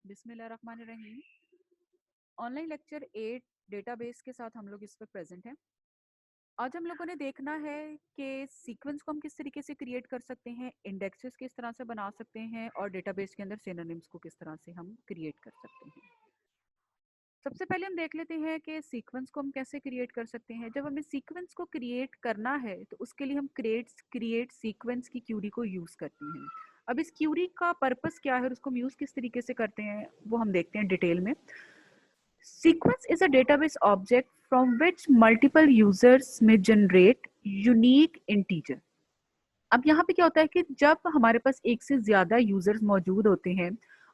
बिस्मिल्लाहिर्रहमानिर्रहीम। Online lecture 8 database के साथ हम लोग इस वक्त प्रेजेंट हैं। आज हम लोगों ने देखना है कि सीक्वेंस को हम किस तरीके से क्रिएट कर सकते हैं, इंडेक्सेस किस तरह से बना सकते हैं और डेटाबेस के अंदर सिनोनिम्स को किस तरह से हम क्रिएट कर सकते हैं। सबसे पहले हम देख लेते हैं कि सीक्वेंस को हम कैसे क्रिएट कर सकते हैं। जब हमें सीक्वेंस को क्रिएट करना है तो उसके लिए हम क्रिएट सीक्वेंस की क्यूरी को यूज़ करते हैं। अब इस क्यूरी का पर्पस क्या है और उसको हम यूज़ किस तरीके से करते हैं वो हम देखते हैं डिटेल में। Sequence is a database object from which multiple users may generate unique integer. अब यहाँ पे क्या होता है कि जब हमारे पास एक से ज्यादा यूजर्स मौजूद होते हैं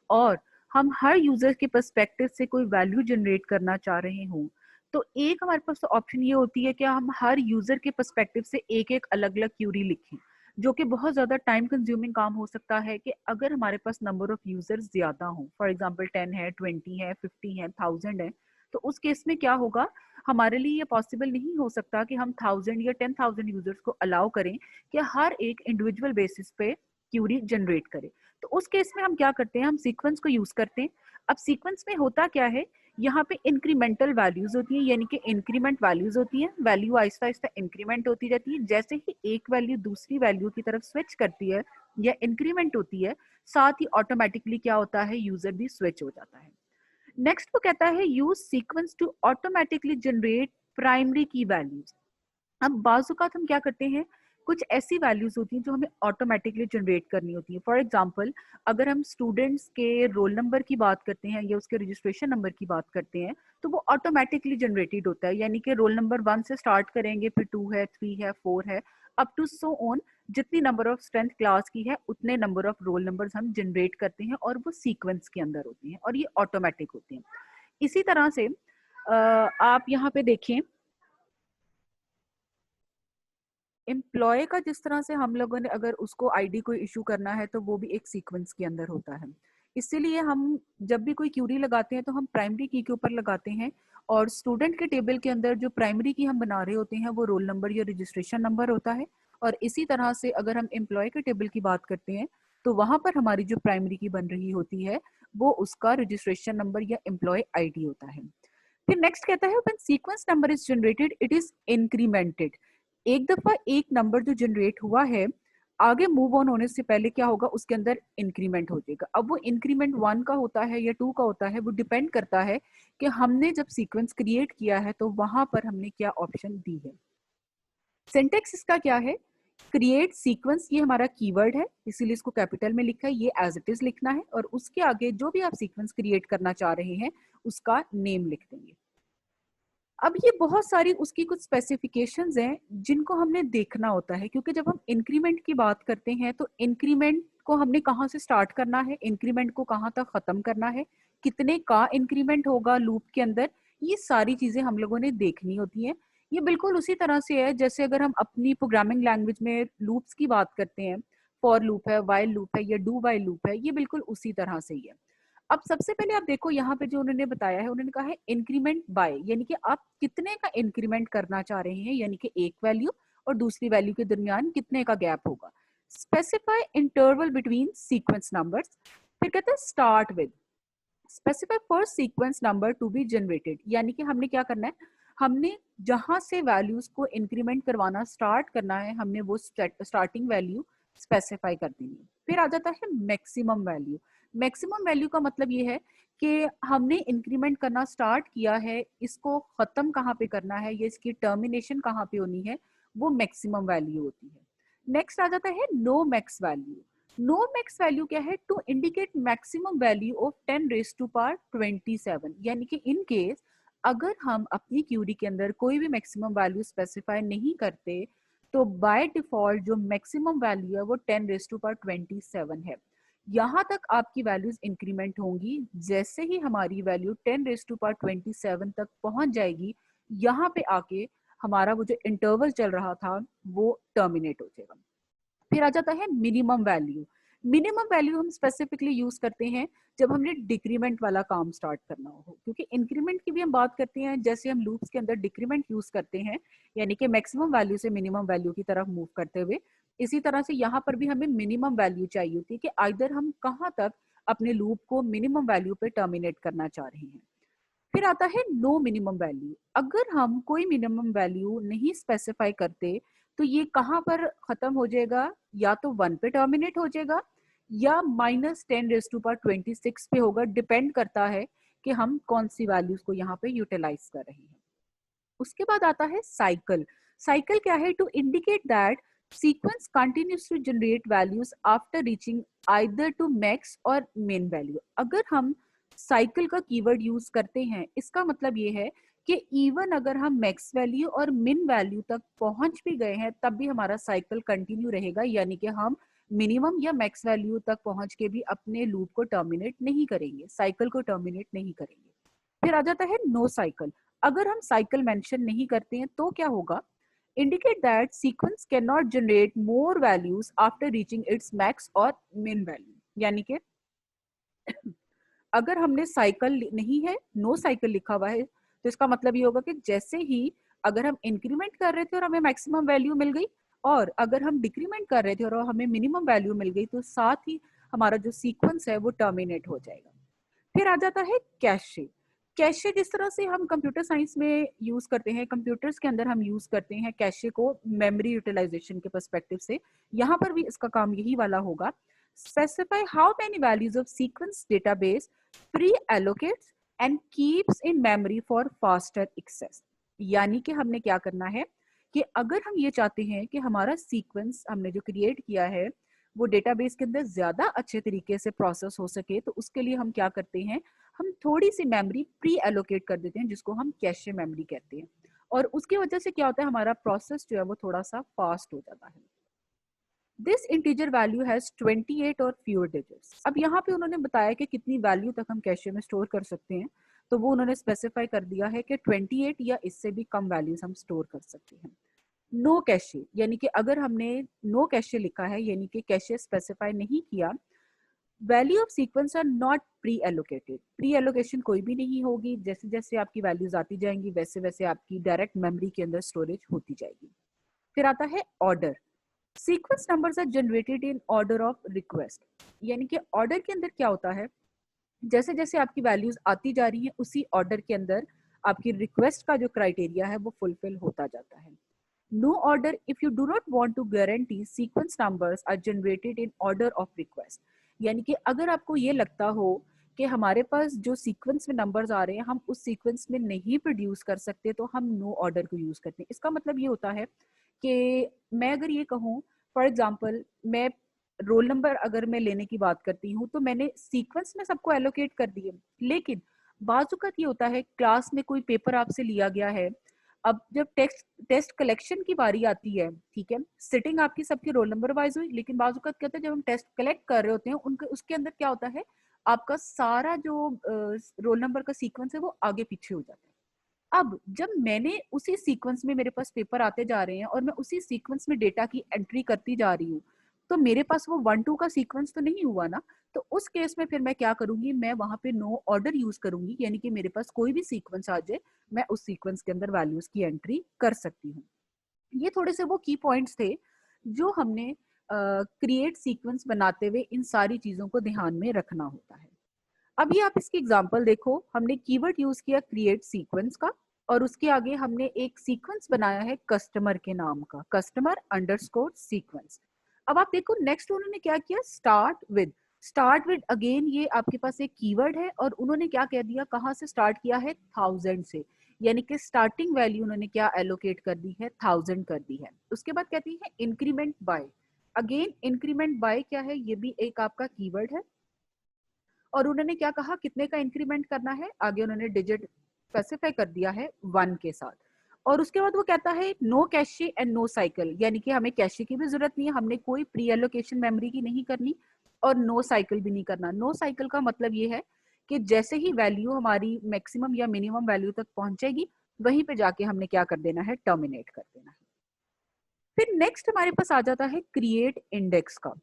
और हम हर यूजर के पर्सपेक्टिव से कोई वैल्यू जनरेट करना चाह रहे हों, तो एक हमारे पास ऑप्शन ये होती है कि हम हर यूजर के पर्सपेक्टिव से एक एक अलग अलग क्यूरी लिखें, जो कि बहुत ज्यादा टाइम कंज्यूमिंग काम हो सकता है। कि अगर हमारे पास नंबर ऑफ यूजर्स ज्यादा हों, फॉर एग्जांपल 10 है, 20 है, 50 है, 1000 है, तो उस केस में क्या होगा, हमारे लिए ये पॉसिबल नहीं हो सकता कि हम 1000 या 10,000 यूजर्स को अलाउ करें कि हर एक इंडिविजुअल बेसिस पे क्यूरी जनरेट करे। तो उस केस में हम क्या करते हैं, हम सीक्वेंस को यूज करते हैं। अब सीक्वेंस में होता क्या है, यहाँ पे इंक्रीमेंटल वैल्यूज होती हैं, यानी कि इंक्रीमेंट वैल्यूज होती हैं। वैल्यू आहिस्ता आहिस्ता इंक्रीमेंट होती जाती है। जैसे ही एक वैल्यू दूसरी वैल्यू की तरफ स्विच करती है या इंक्रीमेंट होती है, साथ ही ऑटोमेटिकली क्या होता है, यूजर भी स्विच हो जाता है। नेक्स्ट वो कहता है use sequence to automatically generate primary key values. अब बाजुकात हम क्या करते हैं, कुछ ऐसी वैल्यूज होती हैं जो हमें ऑटोमेटिकली जनरेट करनी होती है। फॉर एग्जांपल, अगर हम स्टूडेंट्स के रोल नंबर की बात करते हैं या उसके रजिस्ट्रेशन नंबर की बात करते हैं, तो वो ऑटोमेटिकली जनरेटेड होता है। यानी कि रोल नंबर 1 से स्टार्ट करेंगे, फिर 2 है, 3 है, 4 है, अप टू सो ऑन। जितनी नंबर ऑफ स्ट्रेंथ क्लास की है उतने नंबर ऑफ रोल नंबर्स हम जनरेट करते हैं और वो सीक्वेंस के अंदर होती हैं और ये ऑटोमेटिक होती हैं। इसी तरह से आप यहाँ पे देखें, एम्प्लॉय का जिस तरह से हम लोगों ने अगर उसको आईडी को इशू करना है तो वो भी एक सीक्वेंस के अंदर होता है। इसीलिए हम जब भी कोई क्यूरी लगाते हैं तो हम प्राइमरी की के ऊपर लगाते हैं, और स्टूडेंट के टेबल के अंदर जो प्राइमरी की हम बना रहे होते हैं वो रोल नंबर या रजिस्ट्रेशन नंबर होता है। और इसी तरह से अगर हम एम्प्लॉय के टेबल की बात करते हैं तो वहां पर हमारी जो प्राइमरी की बन रही होती है वो उसका रजिस्ट्रेशन नंबर या एम्प्लॉय आईडी होता है। फिर नेक्स्ट कहता है when sequence number is generated it is incremented. एक दफा एक नंबर जो जनरेट हुआ है, आगे मूव ऑन होने से पहले क्या होगा, उसके अंदर इंक्रीमेंट हो जाएगा। अब वो इंक्रीमेंट 1 का होता है या 2 का होता है, वो डिपेंड करता है कि हमने जब सीक्वेंस क्रिएट किया है तो वहां पर हमने क्या ऑप्शन दी है। सिंटेक्स इसका क्या है, क्रिएट सीक्वेंस, ये हमारा कीवर्ड है इसीलिए इसको कैपिटल में लिखा है, ये एज इट इज लिखना है और उसके आगे जो भी आप सीक्वेंस क्रिएट करना चाह रहे हैं उसका नेम लिख देंगे। अब ये बहुत सारी उसकी कुछ स्पेसिफिकेशंस हैं जिनको हमने देखना होता है, क्योंकि जब हम इंक्रीमेंट की बात करते हैं तो इंक्रीमेंट को हमने कहाँ से स्टार्ट करना है, इंक्रीमेंट को कहाँ तक खत्म करना है, कितने का इंक्रीमेंट होगा लूप के अंदर, ये सारी चीजें हम लोगों ने देखनी होती हैं। ये बिल्कुल उसी तरह से है जैसे अगर हम अपनी प्रोग्रामिंग लैंग्वेज में लूप्स की बात करते हैं, फॉर लूप है, वाइल लूप है या डू वाइल लूप है, ये बिल्कुल उसी तरह से ही है। अब सबसे पहले आप देखो यहाँ पे जो उन्होंने बताया है, उन्होंने कहा है इंक्रीमेंट बाय, यानी कि आप कितने का इंक्रीमेंट करना चाह रहे हैं, यानी कि एक वैल्यू और दूसरी वैल्यू के दरमियान कितने का गैप होगा। Specify interval between sequence numbers. फिर कहते हैं start with specify first sequence number to be generated, यानी कि हमने क्या करना है, हमने जहां से वैल्यूज को इंक्रीमेंट करवाना स्टार्ट करना है हमने वो स्टार्टिंग वैल्यू स्पेसिफाई कर देनी है। फिर आ जाता है मैक्सिमम वैल्यू। मैक्सिमम वैल्यू का मतलब ये है कि हमने इंक्रीमेंट करना स्टार्ट किया है, इसको खत्म कहाँ पे करना है या इसकी टर्मिनेशन कहाँ पे होनी है, वो मैक्सिमम वैल्यू होती है। नेक्स्ट आ जाता है no max value. No max value क्या है, to indicate maximum value of 10 raise to power 27, यानी कि इन केस अगर हम अपनी क्यूरी के अंदर कोई भी मैक्सिमम वैल्यू स्पेसिफाई नहीं करते तो बाय डिफॉल्ट जो मैक्सिमम वैल्यू है वो 10 रेज टू पावर 27 है। यहाँ तक आपकी वैल्यूज इंक्रीमेंट होंगी, जैसे ही हमारी वैल्यू 10 रेज टू पावर 27 तक पहुंच जाएगी, यहाँ पे आके हमारा वो जो इंटरवल चल रहा था वो टर्मिनेट हो जाएगा। फिर आ जाता है मिनिमम वैल्यू। मिनिमम वैल्यू हम स्पेसिफिकली यूज करते हैं जब हमने डिक्रीमेंट वाला काम स्टार्ट करना हो, क्योंकि इंक्रीमेंट की भी हम बात करते हैं जैसे हम लूप्स के अंदर डिक्रीमेंट यूज करते हैं, यानी कि मैक्सिमम वैल्यू से मिनिमम वैल्यू की तरफ मूव करते हुए। इसी तरह से यहाँ पर भी हमें मिनिमम वैल्यू चाहिए होती है कि आइदर हम कहाँ तक अपने लूप को मिनिमम वैल्यू पे टर्मिनेट करना चाह रहे हैं। फिर आता है नो मिनिमम वैल्यू। अगर हम कोई मिनिमम वैल्यू नहीं स्पेसिफाई करते तो ये कहाँ पर खत्म हो जाएगा, या तो 1 पे टर्मिनेट हो जाएगा या -10⁻26 पे होगा। डिपेंड करता है कि हम कौन सी वैल्यूज को यहाँ पे यूटिलाइज कर रहे हैं। उसके बाद आता है साइकिल। साइकिल क्या है? To indicate that sequence continues to generate values after reaching either to max और मिन वैल्यू। अगर हम साइकिल का कीवर्ड यूज करते हैं, इसका मतलब ये है कि इवन अगर हम मैक्स वैल्यू और मिन वैल्यू तक पहुंच भी गए हैं तब भी हमारा साइकिल कंटिन्यू रहेगा, यानी कि हम मिनिमम या मैक्स वैल्यू तक पहुंच के भी अपने लूप को टर्मिनेट नहीं करेंगे, साइकिल को टर्मिनेट नहीं करेंगे। फिर आ जाता है नो साइकिल। अगर हम साइकिल मेंशन नहीं करते हैं तो क्या होगा? Indicate that sequence can not generate more values after reaching it's max और मिन वैल्यू। यानी कि अगर हमने साइकिल नहीं है, नो साइकिल लिखा हुआ है, तो इसका मतलब ये होगा कि जैसे ही अगर हम इंक्रीमेंट कर रहे थे और हमें मैक्सिमम वैल्यू मिल गई, और अगर हम डिक्रीमेंट कर रहे थे और हमें मिनिमम वैल्यू मिल गई, तो साथ ही हमारा जो सीक्वेंस है वो टर्मिनेट हो जाएगा। फिर आ जाता है कैशे। कैशे जिस तरह से हम कंप्यूटर साइंस में यूज करते हैं, कंप्यूटर्स के अंदर हम यूज करते हैं कैशे को मेमोरी यूटिलाइजेशन के पर्सपेक्टिव से, यहाँ पर भी इसका काम यही वाला होगा। Specify how many values of sequence database preallocates and keeps in memory for faster access. यानी कि हमने क्या करना है कि अगर हम ये चाहते हैं कि हमारा सीक्वेंस हमने जो क्रिएट किया है वो डेटाबेस के अंदर ज्यादा अच्छे तरीके से प्रोसेस हो सके, तो उसके लिए हम क्या करते हैं, हम थोड़ी सी मेमोरी प्री एलोकेट कर देते हैं, जिसको हम कैशे मेमोरी कहते हैं। और उसकी वजह से क्या होता है, हमारा प्रोसेस जो है वो थोड़ा सा फास्ट हो जाता है। दिस इंटीजर वैल्यू हैज 28 और फ्यूअर डिजिट्स। अब यहाँ पे उन्होंने बताया कि कितनी वैल्यू तक हम कैशे में स्टोर कर सकते हैं, तो वो उन्होंने स्पेसिफाई कर दिया है कि 28 या इससे भी कम वैल्यूज हम स्टोर कर सकते हैं। नो कैशे, यानी कि अगर हमने नो कैशे लिखा है, यानी कि कैशे स्पेसिफाई नहीं किया, value of sequence are not preallocated. Preallocation कोई भी नहीं होगी, जैसे जैसे आपकी वैल्यूज आती जाएंगी वैसे वैसे आपकी डायरेक्ट मेमोरी के अंदर स्टोरेज होती जाएगी। फिर आता है order. Sequence numbers are generated in order of request. यानी कि ऑर्डर के अंदर क्या होता है, जैसे जैसे आपकी वैल्यूज आती जा रही हैं उसी ऑर्डर के अंदर आपकी रिक्वेस्ट का जो क्राइटेरिया है वो फुलफिल होता जाता है। No order if you do not want to guarantee sequence numbers are generated in order of request। यानी कि अगर आपको ये लगता हो कि हमारे पास जो सीक्वेंस में नंबर्स आ रहे हैं हम उस सीक्वेंस में नहीं प्रोड्यूस कर सकते, तो हम नो ऑर्डर को यूज करते हैं। इसका मतलब ये होता है कि मैं अगर ये कहूँ, फॉर एग्जाम्पल मैं रोल नंबर अगर मैं लेने की बात करती हूँ तो मैंने सीक्वेंस में सबको एलोकेट कर दिए, लेकिन बाजुकत ये होता है क्लास में कोई पेपर आपसे लिया गया है, अब जब टेस्ट टेस्ट कलेक्शन की बारी आती है, ठीक है, सिटिंग आपकी सबकी रोल नंबर वाइज हुई, लेकिन बाजू का क्या होता है जब हम टेस्ट कलेक्ट कर रहे होते हैं उनके उसके अंदर क्या होता है, आपका सारा जो रोल नंबर का सीक्वेंस है वो आगे पीछे हो जाता है। अब जब मैंने उसी सीक्वेंस में, मेरे पास पेपर आते जा रहे हैं और मैं उसी सीक्वेंस में डेटा की एंट्री करती जा रही हूँ, तो मेरे पास वो 1-2 का सीक्वेंस तो नहीं हुआ ना। तो उस केस में फिर मैं क्या करूंगी, मैं वहां पे नो ऑर्डर यूज करूंगी, यानी कि मेरे पास कोई भी सीक्वेंस आ जाए मैं उस सीक्वेंस के अंदर वैल्यूज की एंट्री कर सकती हूँ। ये थोड़े से वो की पॉइंट्स थे जो हमने क्रिएट सीक्वेंस बनाते हुए इन सारी चीजों को ध्यान में रखना होता है। अभी आप इसकी एग्जांपल देखो, हमने कीवर्ड यूज किया क्रिएट सीक्वेंस का, और उसके आगे हमने एक सीक्वेंस बनाया है कस्टमर के नाम का, कस्टमर अंडरस्कोर सीक्वेंस। अब आप देखो नेक्स्ट उन्होंने क्या किया, start with. Start with again ये आपके पास एक कीवर्ड है और उन्होंने क्या कह दिया, कहाँ से स्टार्ट किया है, 1000 से, यानी कि स्टार्टिंग वैल्यू उन्होंने क्या एलोकेट कर दी है, 1000 कर दी है। उसके बाद कहती है increment by. Again increment by क्या है, ये भी एक आपका कीवर्ड है, और उन्होंने क्या कहा कितने का इंक्रीमेंट करना है, आगे उन्होंने डिजिट स्पेसिफाई कर दिया है 1 के साथ। और उसके बाद वो कहता है no cache and no cycle, यानी कि हमें कैशे की भी जरूरत नहीं है, हमने कोई प्री एलोकेशन मेमोरी की नहीं करनी, और नो साइकिल भी नहीं करना। नो साइकिल का मतलब ये है कि जैसे ही वैल्यू हमारी मैक्सिमम या मिनिमम वैल्यू तक पहुंचेगी वहीं पे जाके हमने क्या कर देना है, टर्मिनेट कर देना है। फिर नेक्स्ट हमारे पास आ जाता है क्रिएट इंडेक्स का।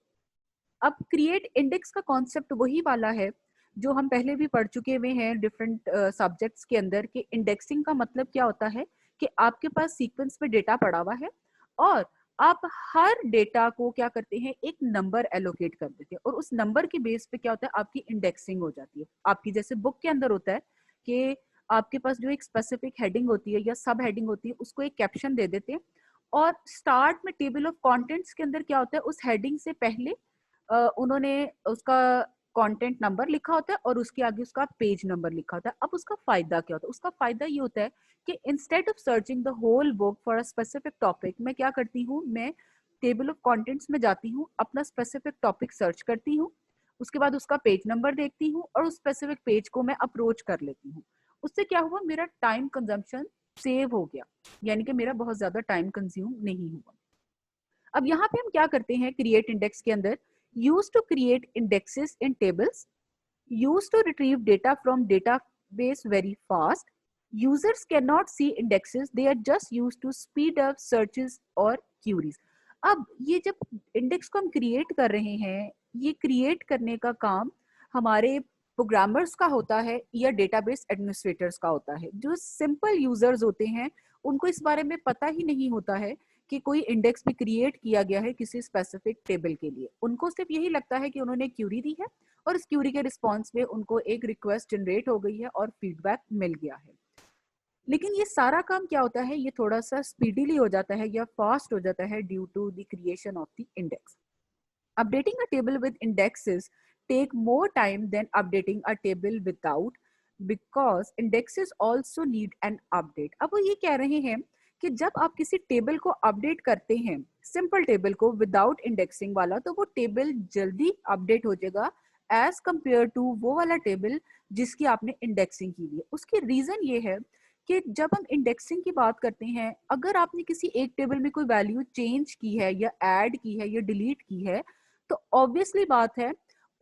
अब क्रिएट इंडेक्स का कॉन्सेप्ट वही वाला है जो हम पहले भी पढ़ चुके हुए हैं डिफरेंट सब्जेक्ट्स के अंदर, कि इंडेक्सिंग का मतलब क्या होता है कि आपके पास सीक्वेंस में डेटा पड़ा हुआ है और आप हर डेटा को क्या करते हैं, एक नंबर एलोकेट कर देते हैं और उस नंबर के बेस पे क्या होता है, आपकी इंडेक्सिंग हो जाती है। आपकी जैसे बुक के अंदर होता है कि आपके पास जो एक स्पेसिफिक हेडिंग होती है या सब हेडिंग होती है, उसको एक कैप्शन दे देते हैं और स्टार्ट में टेबल ऑफ कंटेंट्स के अंदर क्या होता है, उस हेडिंग से पहले उन्होंने उसका कंटेंट नंबर लिखा होता है और उसके आगे उसका पेज नंबर लिखा होता है। अब उसका फायदा क्या होता है, उसका फायदा ये होता है कि instead of searching the whole book for a specific topic, मैं क्या करती हूँ, मैं टेबल ऑफ कंटेंट्स में जाती हूँ, अपना स्पेसिफिक टॉपिक सर्च करती हूँ, उसके बाद उसका पेज नंबर देखती हूँ और उस स्पेसिफिक पेज को मैं अप्रोच कर लेती हूँ। उससे क्या हुआ, मेरा टाइम कंजम्पशन सेव हो गया, यानी कि मेरा बहुत ज्यादा टाइम कंज्यूम नहीं हुआ। अब यहाँ पे हम क्या करते हैं क्रिएट इंडेक्स के अंदर, use to create indexes in tables, used to retrieve data from database very fast. Users cannot see indexes, they are just used to speed up searches or queries. अब ये जब इंडेक्स को हम create कर रहे हैं, ये क्रिएट करने का काम हमारे प्रोग्रामर्स का होता है या डेटाबेस एडमिनिस्ट्रेटर्स का होता है। जो सिंपल यूजर्स होते हैं उनको इस बारे में पता ही नहीं होता है कि कोई इंडेक्स भी क्रिएट किया गया है किसी स्पेसिफिक टेबल के लिए। उनको सिर्फ यही लगता है कि उन्होंने क्यूरी दी है और इस क्यूरी के रिस्पॉन्स में उनको एक रिक्वेस्ट जनरेट हो गई है और फीडबैक मिल गया है। लेकिन ये सारा काम क्या होता है, ये थोड़ा सा स्पीडीली हो जाता है या फास्ट हो जाता है due to the creation of the index. Updating a table with indexes take more time than updating a table without, because indexes also need an update. अब वो ये कह रहे हैं कि जब आप किसी टेबल को अपडेट करते हैं, सिंपल टेबल को विदाउट इंडेक्सिंग वाला, तो वो टेबल जल्दी अपडेट हो जाएगा एज कंपेयर टू वो वाला टेबल जिसकी आपने इंडेक्सिंग की है। उसकी रीजन ये है कि जब हम इंडेक्सिंग की बात करते हैं, अगर आपने किसी एक टेबल में कोई वैल्यू चेंज की है या ऐड की है या डिलीट की है, तो ऑब्वियसली बात है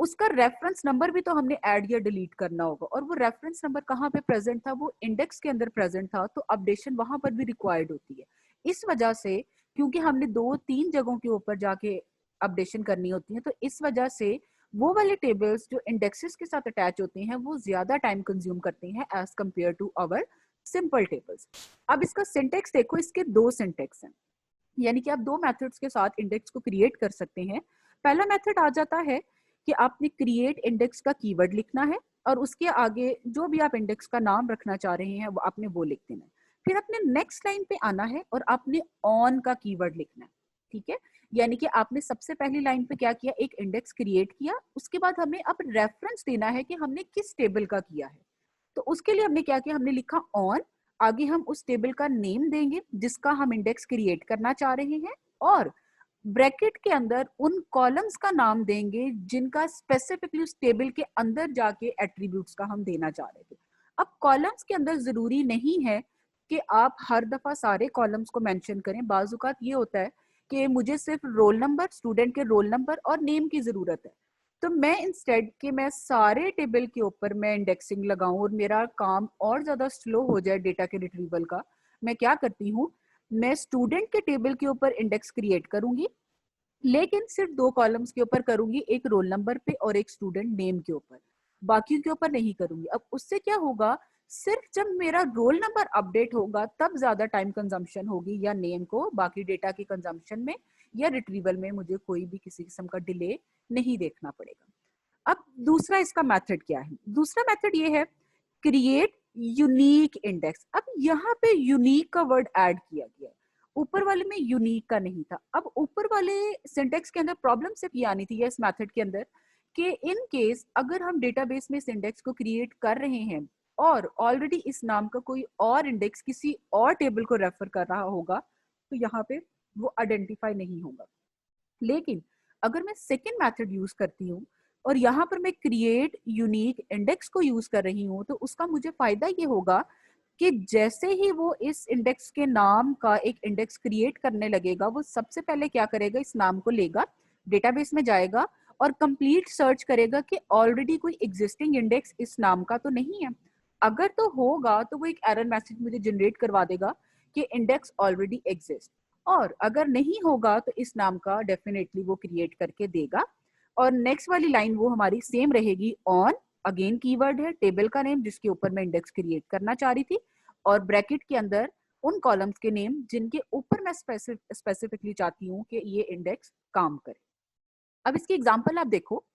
उसका रेफरेंस नंबर भी तो हमने ऐड या डिलीट करना होगा, और वो रेफरेंस नंबर कहाँ पे प्रेजेंट था, वो इंडेक्स के अंदर प्रेजेंट था, तो अपडेशन वहां पर भी रिक्वायर्ड होती है। इस वजह से, क्योंकि हमने 2-3 जगहों के ऊपर जाके अपडेशन करनी होती है, तो इस वजह से वो वाले टेबल्स जो इंडेक्सेस के साथ अटैच होते हैं वो ज्यादा टाइम कंज्यूम करते हैं as compare to our simple tables. अब इसका सिंटेक्स देखो, इसके 2 सिंटेक्स हैं, यानी कि आप 2 मेथड्स के साथ इंडेक्स को क्रिएट कर सकते हैं। पहला मेथड आ जाता है कि आपने क्रिएट इंडेक्स का कीवर्ड लिखना है और उसके आगे जो भी आप इंडेक्स का नाम रखना चाह रहे हैं वो आपने वो लिख देना है। फिर अपने नेक्स्ट लाइन पे आना है और आपने ऑन का कीवर्ड लिखना है, ठीक है। यानी कि आपने सबसे पहली लाइन पे क्या किया, एक इंडेक्स क्रिएट किया, उसके बाद हमें अब रेफरेंस देना है कि हमने किस टेबल का किया है। तो उसके लिए हमने क्या किया, हमने लिखा ऑन, आगे हम उस टेबल का नेम देंगे जिसका हम इंडेक्स क्रिएट करना चाह रहे हैं, और ब्रैकेट के अंदर उन कॉलम्स का नाम देंगे जिनका स्पेसिफिकली उस टेबल के अंदर जाके एट्रीब्यूट्स का हम देना चाह रहे थे। अब कॉलम्स के अंदर जरूरी नहीं है कि आप हर दफा सारे कॉलम्स को मेंशन करें। बाजुकात ये होता है कि मुझे सिर्फ रोल नंबर, स्टूडेंट के रोल नंबर और नेम की जरूरत है, तो मैं इंस्टेड कि मैं सारे टेबल के ऊपर मैं इंडेक्सिंग लगाऊं और मेरा काम और ज्यादा स्लो हो जाए डेटा के रिट्रीवल का, मैं क्या करती हूँ, मैं स्टूडेंट के टेबल के ऊपर इंडेक्स क्रिएट करूंगी, लेकिन सिर्फ 2 कॉलम्स के ऊपर करूंगी, एक रोल नंबर पे और एक स्टूडेंट नेम के ऊपर, बाकी के ऊपर नहीं करूंगी। अब उससे क्या होगा, सिर्फ जब मेरा रोल नंबर अपडेट होगा तब ज्यादा टाइम कंजम्पशन होगी, या नेम को बाकी डेटा की कंजम्पशन में या रिट्रीवल में मुझे कोई भी किसी किस्म का डिले नहीं देखना पड़ेगा। अब दूसरा इसका मेथड क्या है, दूसरा मेथड ये है क्रिएट यूनिक इंडेक्स। अब यहाँ पे यूनिक का वर्ड ऐड किया गया है, ऊपर वाले में यूनिक का नहीं था। अब ऊपर वाले सिंटेक्स के अंदर प्रॉब्लम सिर्फ ये आनी थी, इस मेथड के अंदर, कि इन केस अगर हम डेटाबेस में इस इंडेक्स को क्रिएट कर रहे हैं और ऑलरेडी इस नाम का कोई और इंडेक्स किसी और टेबल को रेफर कर रहा होगा, तो यहाँ पे वो आइडेंटिफाई नहीं होगा। लेकिन अगर मैं सेकेंड मेथड यूज करती हूँ और यहाँ पर मैं क्रिएट यूनिक इंडेक्स को यूज कर रही हूँ, तो उसका मुझे फायदा ये होगा कि जैसे ही वो इस इंडेक्स के नाम का एक इंडेक्स क्रिएट करने लगेगा, वो सबसे पहले क्या करेगा, इस नाम को लेगा, डेटाबेस में जाएगा और कंप्लीट सर्च करेगा कि ऑलरेडी कोई एग्जिस्टिंग इंडेक्स इस नाम का तो नहीं है। अगर तो होगा तो वो एक एरर मैसेज मुझे जनरेट करवा देगा कि इंडेक्स ऑलरेडी एग्जिस्ट, और अगर नहीं होगा तो इस नाम का डेफिनेटली वो क्रिएट करके देगा। और नेक्स्ट वाली लाइन वो हमारी सेम रहेगी, ऑन, अगेन कीवर्ड है टेबल का नेम जिसके ऊपर मैं इंडेक्स क्रिएट करना चाह रही थी, और ब्रैकेट के अंदर उन कॉलम्स के नेम जिनके ऊपर मैं स्पेसिफिकली चाहती हूँ कि ये इंडेक्स काम करे। अब इसकी एग्जांपल आप देखो,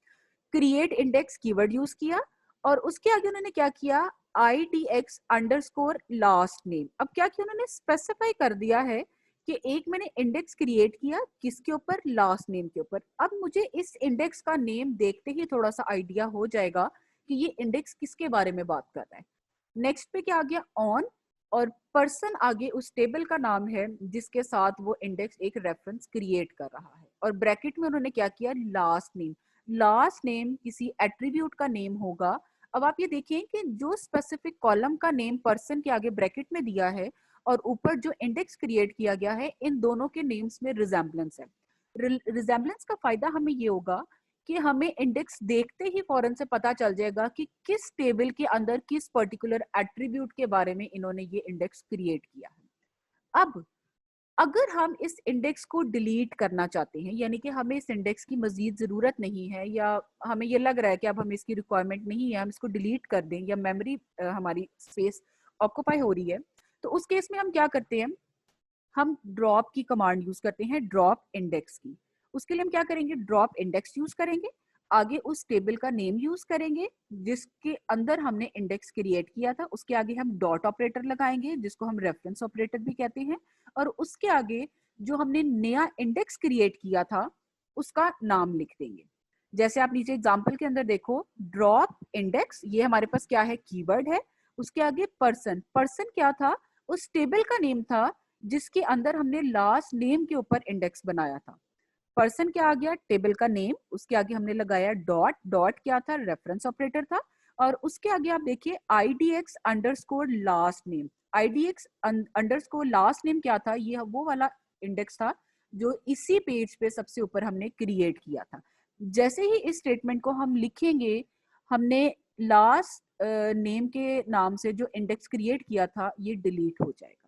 क्रिएट इंडेक्स कीवर्ड यूज किया और उसके आगे उन्होंने क्या किया, IDX अंडरस्कोर लास्ट नेम। अब क्या किया उन्होंने, स्पेसिफाई कर दिया है कि एक मैंने इंडेक्स क्रिएट किया किसके ऊपर, लास्ट नेम के ऊपर। अब मुझे इस इंडेक्स का नेम देखते ही थोड़ा सा आइडिया हो जाएगा कि ये इंडेक्स किसके बारे में बात कर रहा है। नेक्स्ट पे क्या आ गया, ऑन, और पर्सन आगे उस टेबल का नाम है जिसके साथ वो इंडेक्स एक रेफरेंस क्रिएट कर रहा है, और ब्रैकेट में उन्होंने क्या किया, लास्ट नेम। लास्ट नेम किसी एट्रीब्यूट का नेम होगा। अब आप ये देखिए कि जो स्पेसिफिक कॉलम का नेम पर्सन के आगे ब्रैकेट में दिया है और ऊपर जो इंडेक्स क्रिएट किया गया है, इन दोनों के नेम्स में रिजेम्बलेंस है। रिजेम्बलेंस का फायदा हमें ये होगा कि हमें इंडेक्स देखते ही फौरन से पता चल जाएगा कि किस टेबल के अंदर किस पर्टिकुलर एट्रीब्यूट के बारे में इन्होंने ये इंडेक्स क्रिएट किया है। अब अगर हम इस इंडेक्स को डिलीट करना चाहते हैं, यानी कि हमें इस इंडेक्स की मजीद जरूरत नहीं है, या हमें ये लग रहा है कि अब हमें इसकी रिक्वायरमेंट नहीं है, हम इसको डिलीट कर दें, या मेमोरी हमारी स्पेस ऑक्यूपाई हो रही है, तो उस केस में हम क्या करते हैं, हम ड्रॉप की कमांड यूज करते हैं, ड्रॉप इंडेक्स की। उसके लिए हम क्या करेंगे, ड्रॉप इंडेक्स यूज करेंगे, आगे उस टेबल का नेम यूज करेंगे जिसके अंदर हमने इंडेक्स क्रिएट किया था, उसके आगे हम डॉट ऑपरेटर लगाएंगे जिसको हम रेफरेंस ऑपरेटर भी कहते हैं, और उसके आगे जो हमने नया इंडेक्स क्रिएट किया था उसका नाम लिख देंगे। जैसे आप नीचे एग्जांपल के अंदर देखो, ड्रॉप इंडेक्स, ये हमारे पास क्या है, कीवर्ड है, उसके आगे पर्सन, पर्सन क्या था, उस टेबल का नेम था जिसके अंदर हमने लास्ट नेम के ऊपर इंडेक्स बनाया था। पर्सन क्या आ गया, टेबल का नेम, उसके आगे हमने लगाया डॉट, डॉट क्या था, रेफरेंस ऑपरेटर था, और उसके आगे आप देखिए IDX underscore last name. IDX underscore last name क्या था, ये वो वाला इंडेक्स था जो इसी पेज पे सबसे ऊपर हमने क्रिएट किया था। जैसे ही इस स्टेटमेंट को हम लिखेंगे, हमने लास्ट नेम के नाम से जो इंडेक्स क्रिएट किया था ये डिलीट हो जाएगा।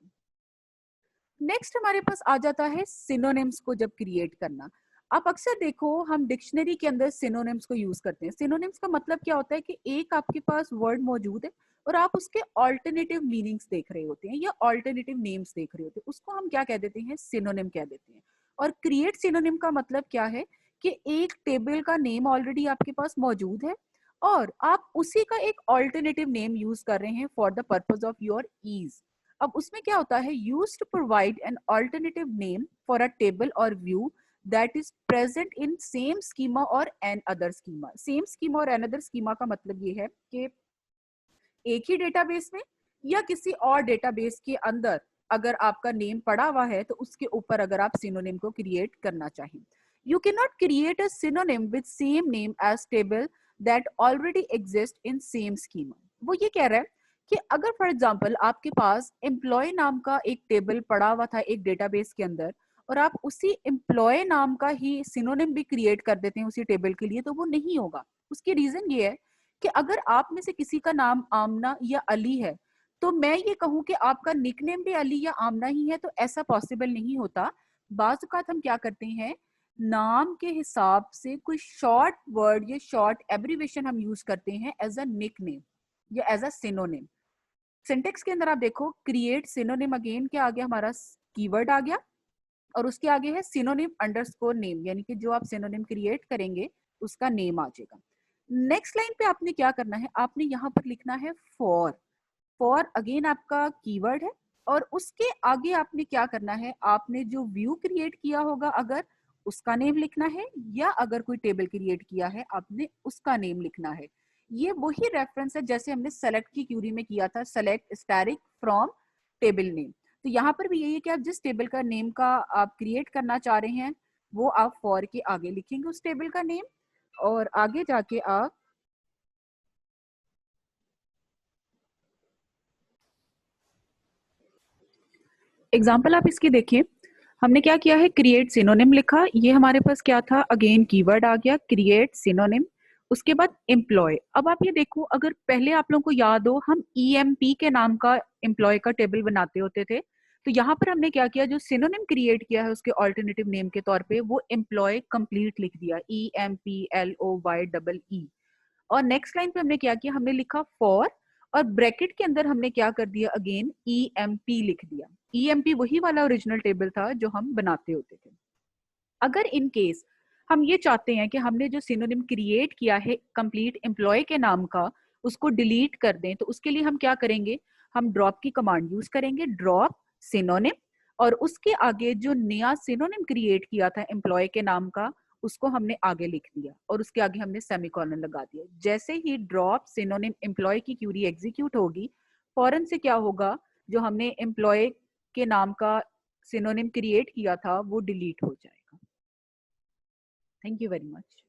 नेक्स्ट हमारे पास आ जाता है सिनोनिम्स को जब क्रिएट करना। आप अक्सर देखो हम डिक्शनरी के अंदर सिनोनिम्स को यूज करते हैं। सिनोनिम्स का मतलब क्या होता है कि एक आपके पास वर्ड मौजूद है और आप उसके ऑल्टरनेटिव मीनिंग्स देख रहे होते हैं या ऑल्टरनेटिव नेम्स देख रहे होते हैं, उसको हम क्या कह देते हैं, सिनोनिम कह देते हैं। और क्रिएट सिनोनिम का मतलब क्या है कि एक टेबल का नेम ऑलरेडी आपके पास मौजूद है और आप उसी का एक ऑल्टरनेटिव नेम यूज कर रहे हैं for the purpose of your ease. अब उसमें क्या होता है, use to provide an alternative name for a table और view that is present in same schema और another schema. Same schema और एन अदर स्कीमा का मतलब ये है कि एक ही डेटाबेस में या किसी और डेटाबेस के अंदर अगर आपका नेम पड़ा हुआ है तो उसके ऊपर अगर आप सिनोनिम को क्रिएट करना चाहें। You can not create a synonym with same name as table that already exist in same schema. वो ये कह रहा है कि अगर फॉर एग्जांपल आपके पास एम्प्लॉय नाम का एक टेबल पड़ा हुआ था एक डेटाबेस के अंदर और आप उसी एम्प्लॉय नाम का ही सिनोनिम भी क्रिएट कर देते हैं उसी टेबल के लिए, तो वो नहीं होगा। उसकी रीजन ये है कि अगर आप में से किसी का नाम आमना या अली है तो मैं ये कहूं कि आपका निकनेम भी अली या आमना ही है, तो ऐसा पॉसिबल नहीं होता। बाज़ औक़ात हम क्या करते हैं, नाम के हिसाब से कोई शॉर्ट वर्ड या शॉर्ट एब्रीवेशन हम यूज करते हैं एज अ निकनेम या एज अ सिनोनिम। सिंटेक्स के अंदर आप देखो, क्रिएट सिनोनिम, अगेन क्या आ गया, हमारा कीवर्ड आ गया और उसके आगे है सिनोनिम अंडरस्कोर नेम, यानी कि जो आप सिनोनिम क्रिएट करेंगे उसका नेम आ जाएगा। नेक्स्ट लाइन पे आपने क्या करना है, आपने यहाँ पर लिखना है फॉर। फॉर अगेन आपका कीवर्ड है और उसके आगे आपने क्या करना है, आपने जो व्यू क्रिएट किया होगा अगर उसका नेम लिखना है, या अगर कोई टेबल क्रिएट किया है आपने उसका नेम लिखना है। ये वही रेफरेंस है जैसे हमने सेलेक्ट की क्यूरी में किया था, select static from table name. तो यहाँ पर भी यही है कि आप जिस टेबल का नेम का आप क्रिएट करना चाह रहे हैं वो आप फॉर के आगे लिखेंगे उस टेबल का नेम, और आगे जाके आप एग्जाम्पल आप इसकी देखिए। हमने क्या किया है, क्रिएट सिनोनिम लिखा, ये हमारे पास क्या था, अगेन कीवर्ड आ गया क्रिएट सिनोनिम, उसके बाद एम्प्लॉय। अब आप ये देखो, अगर पहले आप लोगों को याद हो हम EMP के नाम का एम्प्लॉय का टेबल बनाते होते थे, तो यहाँ पर हमने क्या किया, जो सिनोनिम क्रिएट किया है उसके ऑल्टरनेटिव नेम के तौर पे वो एम्प्लॉय कंप्लीट लिख दिया, EMPLOYEE। और नेक्स्ट लाइन पे हमने क्या किया, हमने लिखा फॉर और ब्रैकेट के अंदर हमने क्या कर दिया, अगेन EMP लिख दिया। EMP वही वाला ओरिजिनल टेबल था जो हम बनाते होते थे। अगर इन केस हम ये चाहते हैं कि हमने जो सिनोनिम क्रिएट किया है कंप्लीट एम्प्लॉय के नाम का, उसको डिलीट कर दें, तो उसके लिए हम क्या करेंगे, हम ड्रॉप की कमांड यूज करेंगे, ड्रॉप सिनोनिम, और उसके आगे जो नया सिनोनिम क्रिएट किया था एम्प्लॉय के नाम का, उसको हमने आगे लिख दिया और उसके आगे हमने सेमीकोलन लगा दिया। जैसे ही ड्रॉप सिनोनिम एम्प्लॉय की क्यूरी एग्जीक्यूट होगी, फौरन से क्या होगा, जो हमने एम्प्लॉय के नाम का सिनोनिम क्रिएट किया था वो डिलीट हो जाएगा। Thank you very much.